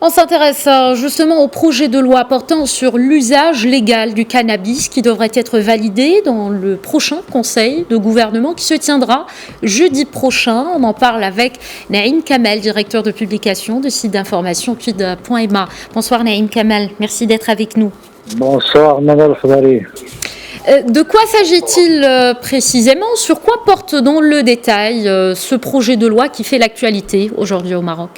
On s'intéresse justement au projet de loi portant sur l'usage légal du cannabis qui devrait être validé dans le prochain conseil de gouvernement qui se tiendra jeudi prochain. On en parle avec Naïm Kamel, directeur de publication du site d'information quid.ma. Bonsoir Naïm Kamel, merci d'être avec nous. Bonsoir Manal Khadari. De quoi s'agit-il précisément? Sur quoi porte dans le détail ce projet de loi qui fait l'actualité aujourd'hui au Maroc?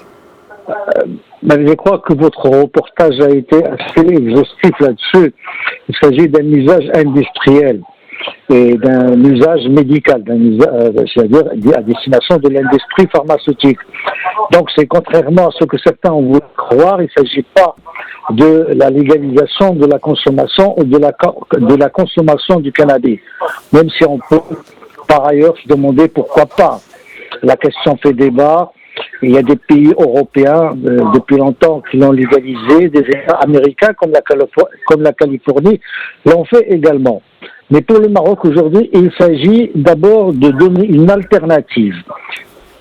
Je crois que votre reportage a été assez exhaustif là-dessus. Il s'agit d'un usage industriel et d'un usage médical, c'est-à-dire à destination de l'industrie pharmaceutique. Donc c'est contrairement à ce que certains ont voulu croire, il ne s'agit pas de la légalisation de la consommation ou de la consommation du cannabis. Même si on peut par ailleurs se demander pourquoi pas. La question fait débat. Il y a des pays européens depuis longtemps qui l'ont légalisé, des États américains comme la Californie l'ont fait également. Mais pour le Maroc aujourd'hui, il s'agit d'abord de donner une alternative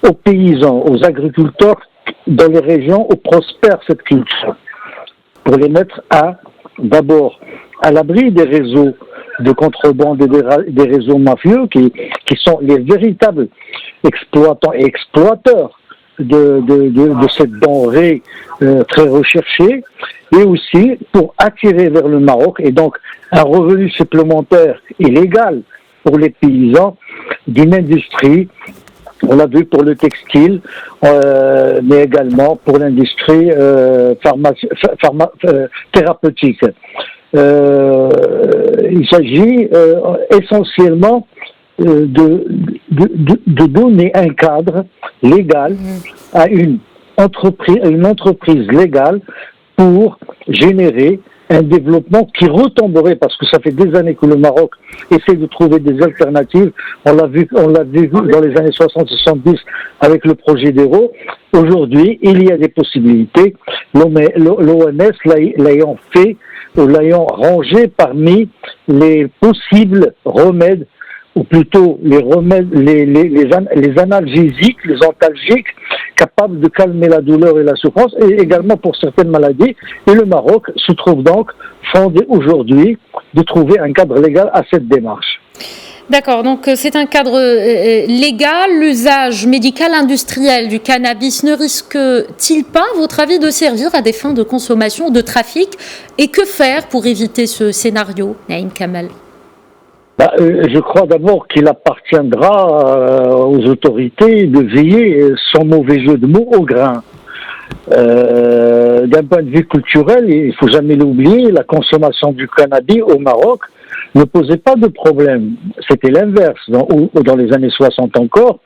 aux paysans, aux agriculteurs dans les régions où prospère cette culture, pour les mettre d'abord à l'abri des réseaux de contrebande et des réseaux mafieux qui sont les véritables exploitants et exploiteurs de cette denrée très recherchée, et aussi pour attirer vers le Maroc, et donc un revenu supplémentaire et légal pour les paysans d'une industrie, on l'a vu pour le textile, mais également pour l'industrie thérapeutique. Il s'agit essentiellement de donner un cadre légal à une entreprise légale pour générer un développement qui retomberait, parce que ça fait des années que le Maroc essaie de trouver des alternatives. On l'a vu dans les années 60-70 avec le projet d'Hérault. Aujourd'hui, il y a des possibilités. L'OMS l'ayant fait, ou l'ayant rangé parmi les possibles remèdes, ou plutôt les analgésiques, les antalgiques, capables de calmer la douleur et la souffrance, et également pour certaines maladies. Et le Maroc se trouve donc fondé aujourd'hui de trouver un cadre légal à cette démarche. D'accord, donc c'est un cadre légal. L'usage médical industriel du cannabis ne risque-t-il pas, à votre avis, de servir à des fins de consommation, de trafic? Et que faire pour éviter ce scénario, Naïm Kamel? Je crois d'abord qu'il appartiendra aux autorités de veiller, sans mauvais jeu de mots, au grain. D'un point de vue culturel, il ne faut jamais l'oublier, la consommation du cannabis au Maroc ne posait pas de problème. C'était l'inverse. Dans les années 60 encore,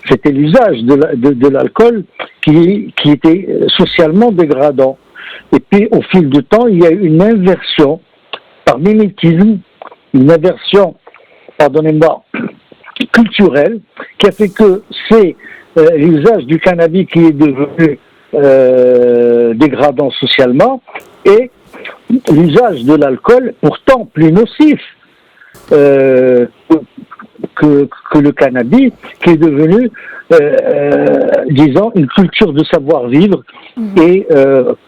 c'était l'usage de l'alcool qui était socialement dégradant. Et puis, au fil du temps, il y a eu une inversion par mimétisme, une inversion, pardonnez-moi, culturelle, qui a fait que c'est l'usage du cannabis qui est devenu dégradant socialement, et l'usage de l'alcool, pourtant plus nocif que le cannabis, qui est devenu, disons, une culture de savoir-vivre, et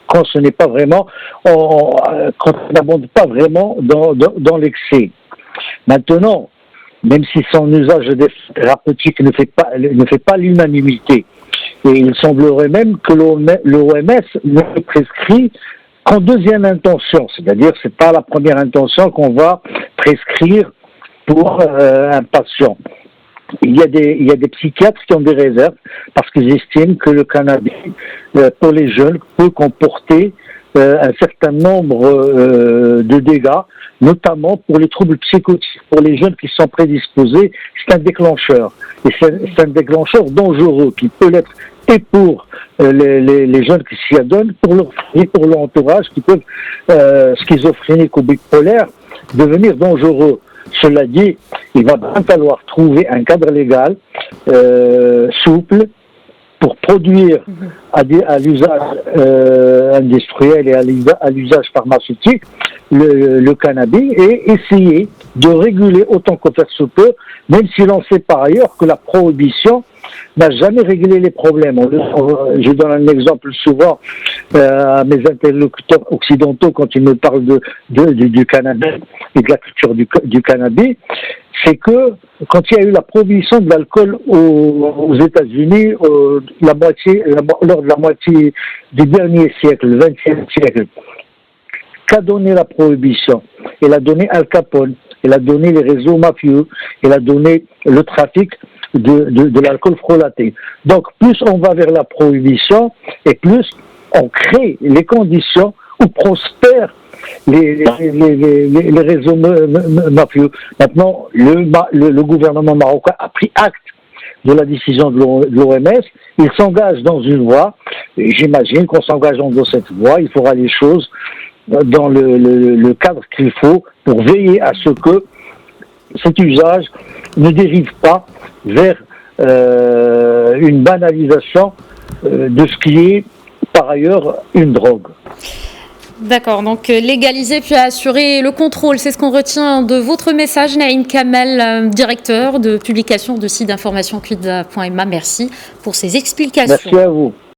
quand ce n'est pas vraiment, quand on n'abonde pas vraiment dans l'excès. Maintenant, même si son usage thérapeutique ne fait pas l'unanimité, et il semblerait même que l'OMS ne prescrit qu'en deuxième intention, c'est-à-dire c'est pas la première intention qu'on va prescrire pour un patient. Il y a des psychiatres qui ont des réserves parce qu'ils estiment que le cannabis pour les jeunes peut comporter un certain nombre de dégâts, notamment pour les troubles psychotiques. Pour les jeunes qui sont prédisposés, c'est un déclencheur. Et c'est un déclencheur dangereux qui peut l'être et pour les jeunes qui s'y adonnent, pour leur entourage qui peuvent, schizophréniques ou bipolaires, devenir dangereux. Cela dit, il va bien falloir trouver un cadre légal souple pour produire à l'usage industriel et à l'usage pharmaceutique le cannabis, et essayer de réguler autant que faire se peut, même si l'on sait par ailleurs que la prohibition n'a jamais réglé les problèmes. Je donne un exemple souvent à mes interlocuteurs occidentaux quand ils me parlent du cannabis et de la culture du cannabis, c'est que quand il y a eu la prohibition de l'alcool aux États-Unis, lors de la moitié du dernier siècle, le XXe siècle, qu'a donné la prohibition? Elle a donné Al Capone, elle a donné les réseaux mafieux, elle a donné le trafic de l'alcool frelaté. Donc plus on va vers la prohibition et plus on crée les conditions où prospèrent les réseaux mafieux. Maintenant, le gouvernement marocain a pris acte de la décision de l'OMS, il s'engage dans une voie, et j'imagine qu'en s'engageant dans cette voie, il fera les choses dans le cadre qu'il faut pour veiller à ce que cet usage ne dérive pas vers une banalisation de ce qui est par ailleurs une drogue. D'accord, donc légaliser puis assurer le contrôle, c'est ce qu'on retient de votre message, Naïm Kamel, directeur de publication de site d'information quid.ma. Merci pour ces explications. Merci à vous.